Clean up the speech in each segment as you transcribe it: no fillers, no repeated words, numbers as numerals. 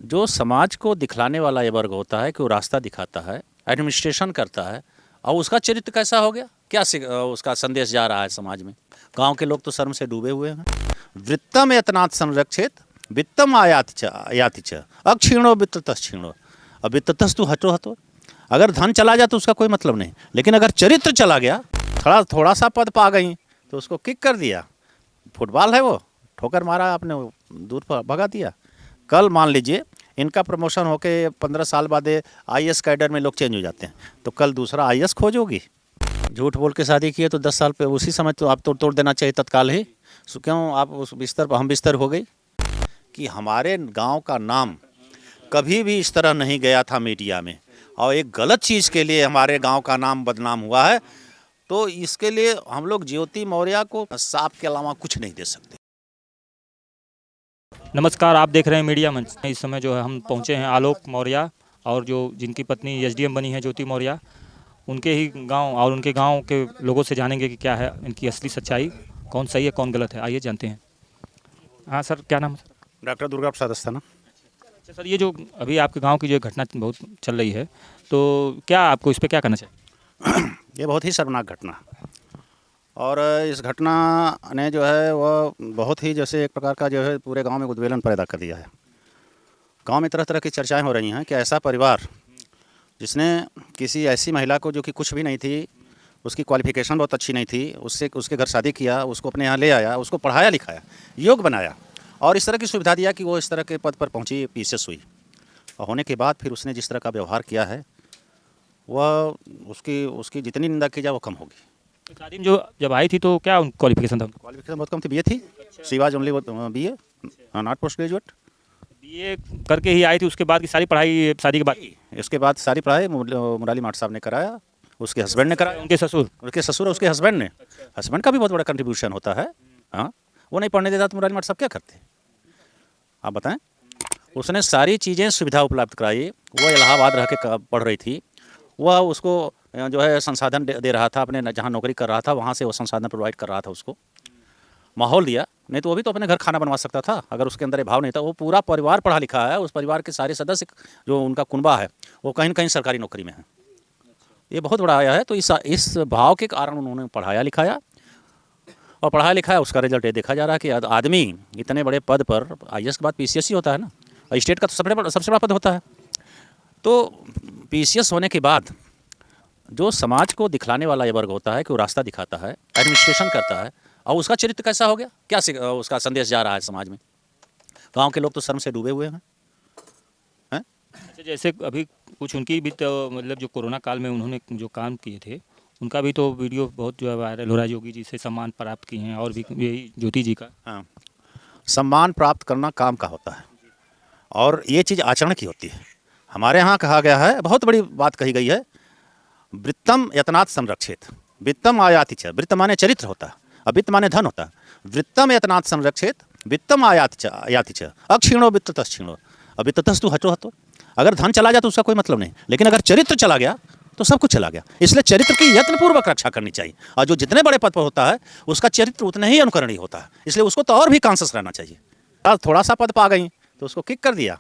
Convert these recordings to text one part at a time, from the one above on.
जो समाज को दिखलाने वाला ये वर्ग होता है कि वो रास्ता दिखाता है, एडमिनिस्ट्रेशन करता है, और उसका चरित्र कैसा हो गया, क्या उसका संदेश जा रहा है समाज में। गांव के लोग तो शर्म से डूबे हुए हैं। वृत्तम यत्नात् संरक्षित वित्तम आयाति च अक्षीणो वित्ततश्क्षीणो। अब वित्ततस्तु हटो हटो, अगर धन चला जाए तो उसका कोई मतलब नहीं, लेकिन अगर चरित्र चला गया, थोड़ा सा पद पा गई तो उसको किक कर दिया। फुटबॉल है वो, ठोकर मारा आपने, दूर पर भगा दिया। कल मान लीजिए इनका प्रमोशन होके 15 साल बाद आईएएस कैडर में लोग चेंज हो जाते हैं, तो कल दूसरा आईएएस खोजोगी। झूठ बोल के शादी की है तो 10 साल पे उसी समय तो आप तोड़ देना चाहिए तत्काल ही। क्यों आप उस बिस्तर पर हम बिस्तर हो गई कि हमारे गांव का नाम कभी भी इस तरह नहीं गया था मीडिया में, और एक गलत चीज़ के लिए हमारे गांव का नाम बदनाम हुआ है। तो इसके लिए हम लोग ज्योति मौर्य को सांप के अलावा कुछ नहीं दे सकते। नमस्कार, आप देख रहे हैं मीडिया मंच। इस समय जो है हम पहुंचे हैं आलोक मौर्य और जो जिनकी पत्नी एसडीएम बनी है ज्योति मौर्य, उनके ही गांव और उनके गांव के लोगों से जानेंगे कि क्या है इनकी असली सच्चाई, कौन सही है कौन गलत है। आइए जानते हैं। हाँ सर, क्या नाम है सर? डॉक्टर दुर्गा प्रसाद अस्थाना। अच्छा सर, ये जो अभी आपके गाँव की जो घटना बहुत चल रही है, तो क्या आपको इस पर क्या करना चाहिए? ये बहुत ही शर्मनाक घटना, और इस घटना ने जो है वह बहुत ही जैसे एक प्रकार का जो है पूरे गांव में उद्वेलन पैदा कर दिया है। गांव में तरह तरह की चर्चाएं हो रही हैं कि ऐसा परिवार जिसने किसी ऐसी महिला को जो कि कुछ भी नहीं थी, उसकी क्वालिफिकेशन बहुत अच्छी नहीं थी, उसके घर शादी किया, उसको अपने यहाँ ले आया, उसको पढ़ाया लिखाया, योग बनाया और इस तरह की सुविधा दिया कि वो इस तरह के पद पर पहुँची, पीसीएस हुई। और होने के बाद फिर उसने जिस तरह का व्यवहार किया है वह उसकी जितनी निंदा की जाए वो कम होगी। तो शादी में जो जब आई थी तो क्या क्वालिफिकेशन था? क्वालिफिकेशन बहुत कम थी, बीए थी, she was only BA, not post graduate. BA करके ही आई थी, उसके बाद की सारी पढ़ाई शादी के बाद? इसके बाद सारी पढ़ाई मुराली माठ साहब ने कराया, उसके हस्बैंड ने कराया। उनके ससुर और उसके हस्बैंड ने, हस्बैंड का भी बहुत बड़ा कंट्रीब्यूशन होता है। हाँ, वो नहीं पढ़ने देता तो मुराली माठ साहब क्या करते, आप बताएं। उसने सारी चीज़ें सुविधा उपलब्ध कराई। वो इलाहाबाद रह के पढ़ रही थी, वह उसको जो है संसाधन दे रहा था, अपने जहाँ नौकरी कर रहा था वहाँ से वो संसाधन प्रोवाइड कर रहा था, उसको माहौल दिया। नहीं तो वो भी तो अपने घर खाना बनवा सकता था अगर उसके अंदर ये भाव नहीं था। वो पूरा परिवार पढ़ा लिखा है, उस परिवार के सारे सदस्य जो उनका कुनबा है वो कहीं न कहीं सरकारी नौकरी में है। ये बहुत बड़ा आया है। तो इस भाव के कारण उन्होंने पढ़ाया लिखाया, और पढ़ाया लिखाया उसका रिजल्ट ये देखा जा रहा है कि आदमी इतने बड़े पद पर, आईएएस के बाद पीसीएस ही होता है ना, स्टेट का तो सबसे बड़ा पद होता है। तो पीसीएस होने के बाद जो समाज को दिखलाने वाला ये वर्ग होता है कि वो रास्ता दिखाता है, एडमिनिस्ट्रेशन करता है, और उसका चरित्र कैसा हो गया, क्या उसका संदेश जा रहा है समाज में। गांव के लोग तो शर्म से डूबे हुए हैं। अच्छा, जैसे अभी कुछ उनकी भी तो मतलब जो कोरोना काल में उन्होंने जो काम किए थे उनका भी तो वीडियो बहुत जो है वायरल हो रहा है। योगी जी से सम्मान प्राप्त किए हैं और भी यही ज्योति जी का। हाँ, सम्मान प्राप्त करना काम का होता है और ये चीज़ आचरण की होती है। हमारे यहाँ कहा गया है, बहुत बड़ी बात कही गई है, वृत्तम यत्नात् संरक्षित वित्तम आयाति च। वृत्त माने चरित्र होता है, और वित्त माने धन होता है। वृत्तम यत्नात् संरक्षित वित्तम आयाति च अक्षीणो वित्ततश्क्षीणो। अब वित्ततस्तु हटो हटो, अगर धन चला जाए तो उसका कोई मतलब नहीं, लेकिन अगर चरित्र चला गया तो सब कुछ चला गया। इसलिए चरित्र की यत्नपूर्वक रक्षा करनी चाहिए, और जो जितने बड़े पद पर होता है उसका चरित्र उतना ही अनुकरणीय होता है, इसलिए उसको तो और भी कॉन्शियस रहना चाहिए। थोड़ा सा पद पा गई तो उसको किक कर दिया।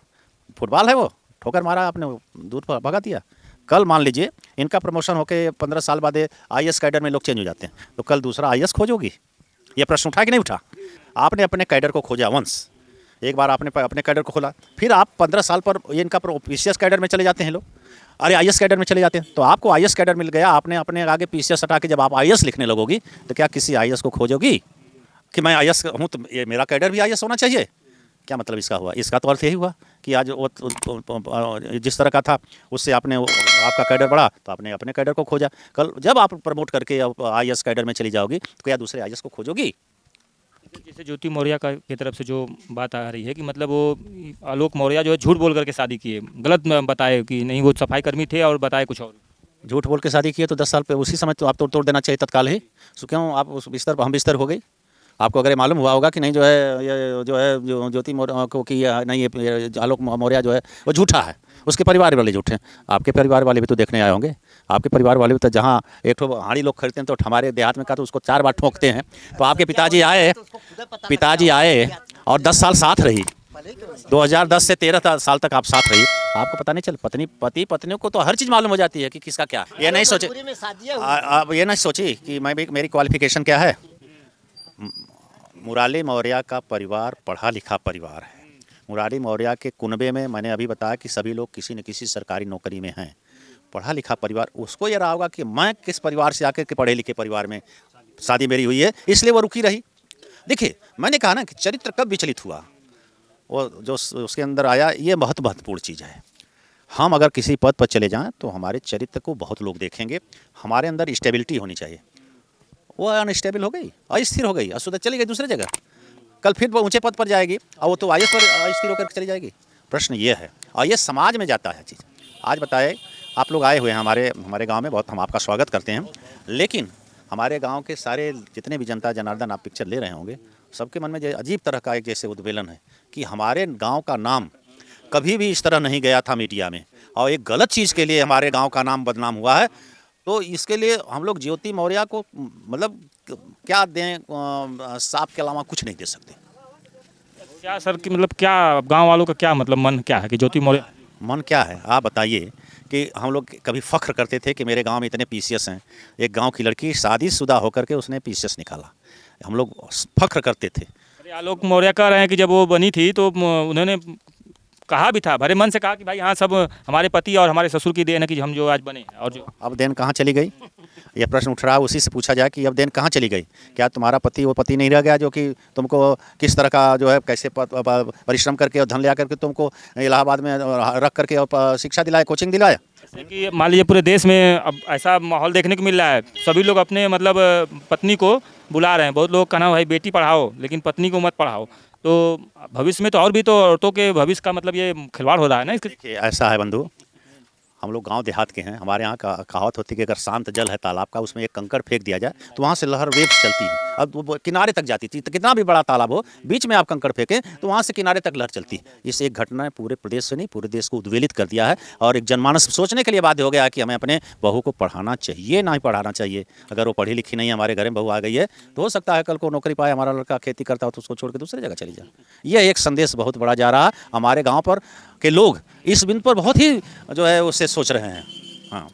फुटबॉल है वो, ठोकर मारा आपने, दूर पर भगा दिया। कल मान लीजिए इनका प्रमोशन होके 15 साल बाद आईएएस कैडर में लोग चेंज हो जाते हैं, तो कल दूसरा आईएएस खोजोगी। ये प्रश्न उठा कि नहीं उठा? आपने अपने कैडर को खोजा वंश, एक बार आपने अपने कैडर को खोला, फिर आप 15 साल पर ये इनका पीसीएस कैडर में चले जाते हैं लोग, अरे आईएएस कैडर में चले जाते हैं। तो आपको आईएएस कैडर मिल गया, आपने अपने आगे पीसीएस हटा के जब आप आईएएस लिखने लगोगी तो क्या किसी आईएएस को खोजोगी कि मैं आईएएस हूँ तो ये मेरा कैडर भी आईएएस होना चाहिए? क्या मतलब इसका हुआ? इसका तो अर्थ यही हुआ कि आज वो जिस तरह का था उससे आपका कैडर बढ़ा तो आपने अपने कैडर को खोजा। कल जब आप प्रमोट करके आईएएस कैडर में चली जाओगी तो क्या दूसरे आईएएस को खोजोगी? जैसे ज्योति मौर्य की तरफ से जो बात आ रही है कि मतलब वो आलोक मौर्य जो है झूठ बोल करके शादी किए, गलत बताए कि नहीं वो सफाई कर्मी थे और बताए कुछ और। झूठ बोल के शादी किए तो 10 साल पे उसी समय तो आप तोड़ देना चाहिए तत्काल ही। क्यों आप उस बिस्तर पर हम बिस्तर हो गई? आपको अगर ये मालूम हुआ होगा कि नहीं जो ज्योति मौर्य को कि नहीं ये आलोक मौर्य जो है वो झूठा है, उसके परिवार वाले झूठे हैं। आपके परिवार वाले भी तो देखने आए होंगे, आपके परिवार वाले भी तो जहाँ एक ठो हाड़ी लोग खरीदते हैं तो हमारे देहात में का तो उसको 4 बार ठोकते हैं। तो आपके पिताजी आए और 10 साल साथ रही, 2010 से 13 साल तक आप साथ रही, आपको पता नहीं चल पति पत्नियों को तो हर चीज़ मालूम हो जाती है कि किसका क्या है। ये नहीं सोचे, आप ये नहीं सोची कि मेरी क्वालिफिकेशन क्या है। मुरारी मौर्य का परिवार पढ़ा लिखा परिवार है। मुरारी मौर्य के कुनबे में मैंने अभी बताया कि सभी लोग किसी न किसी सरकारी नौकरी में हैं। पढ़ा लिखा परिवार, उसको ये रहा होगा कि मैं किस परिवार से आकर के पढ़े लिखे परिवार में शादी मेरी हुई है, इसलिए वो रुकी रही। देखिए मैंने कहा ना कि चरित्र कब विचलित हुआ, वो जो उसके अंदर आया, ये बहुत महत्वपूर्ण चीज़ है। हम अगर किसी पद पर चले जाएं तो हमारे चरित्र को बहुत लोग देखेंगे। हमारे अंदर स्टेबिलिटी होनी चाहिए। वो अनस्टेबल हो गई, अस्थिर हो गई, असुदा चली गई दूसरी जगह, कल फिर वो ऊंचे पद पर जाएगी और वो तो आईएएस पर अस्थिर होकर चली जाएगी। प्रश्न ये है, और ये समाज में जाता है चीज़। आज बताए आप लोग आए हुए हैं हमारे गांव में, बहुत हम आपका स्वागत करते हैं। लेकिन हमारे गांव के सारे जितने भी जनता जनार्दन आप पिक्चर ले रहे होंगे, सबके मन में अजीब तरह का एक जैसे उद्वेलन है कि हमारे गांव का नाम कभी भी इस तरह नहीं गया था मीडिया में, और एक गलत चीज़ के लिए हमारे गांव का नाम बदनाम हुआ है। तो इसके लिए हम लोग ज्योति मौर्य को मतलब क्या दें, सांप के अलावा कुछ नहीं दे सकते। क्या सर कि मतलब क्या गांव वालों का क्या मतलब मन क्या है कि ज्योति मौर्य? मन क्या है आप बताइए। कि हम लोग कभी फ़ख्र करते थे कि मेरे गांव में इतने पीसीएस हैं। एक गांव की लड़की शादीशुदा होकर के उसने पीसीएस निकाला, हम लोग फ़ख्र करते थे। अरे आलोक मौर्य कह रहे हैं कि जब वो बनी थी तो उन्होंने कहा भी था, भरे मन से कहा कि भाई हाँ सब हमारे पति और हमारे ससुर की देन है कि हम जो आज बने हैं। और जो अब देन कहाँ चली गई, ये प्रश्न उठ रहा है, उसी से पूछा जाए कि अब देन कहाँ चली गई। क्या तुम्हारा पति वो पति नहीं रह गया जो कि तुमको किस तरह का जो है कैसे परिश्रम करके और धन ले करके तुमको इलाहाबाद में रख करके और शिक्षा दिलाया, कोचिंग दिलाया। जैसे कि मान लीजिए पूरे देश में अब ऐसा माहौल देखने को मिल रहा है, सभी लोग अपने मतलब पत्नी को बुला रहे हैं। बहुत लोग कहना भाई बेटी पढ़ाओ लेकिन पत्नी को मत पढ़ाओ। तो भविष्य में तो और भी तो औरतों के भविष्य का मतलब ये खिलवाड़ हो रहा है ना इसके। देखिए ऐसा है बंधु, हम लोग गांव देहात के हैं। हमारे यहाँ का कहावत होती है कि अगर शांत जल है तालाब का, उसमें एक कंकड़ फेंक दिया जाए तो वहाँ से लहर वेव चलती है। अब वो किनारे तक जाती थी, तो कितना भी बड़ा तालाब हो, बीच में आप कंकड़ फेंकें तो वहाँ से किनारे तक लहर चलती है। इस एक घटना ने पूरे प्रदेश से नहीं पूरे देश को उद्वेलित कर दिया है, और एक जनमानस सोचने के लिए बाध्य हो गया है कि हमें अपने बहू को पढ़ाना चाहिए ना ही पढ़ाना चाहिए। अगर वो पढ़ी लिखी नहीं, हमारे घर में बहू आ गई है तो हो सकता है कल को नौकरी पाए, हमारा लड़का खेती करता हो तो उसको छोड़ के दूसरी जगह चली जाए। यह एक संदेश बहुत बड़ा जा रहा है। हमारे गाँव पर के लोग इस बिंदु पर बहुत ही जो है उससे सोच रहे हैं। हाँ।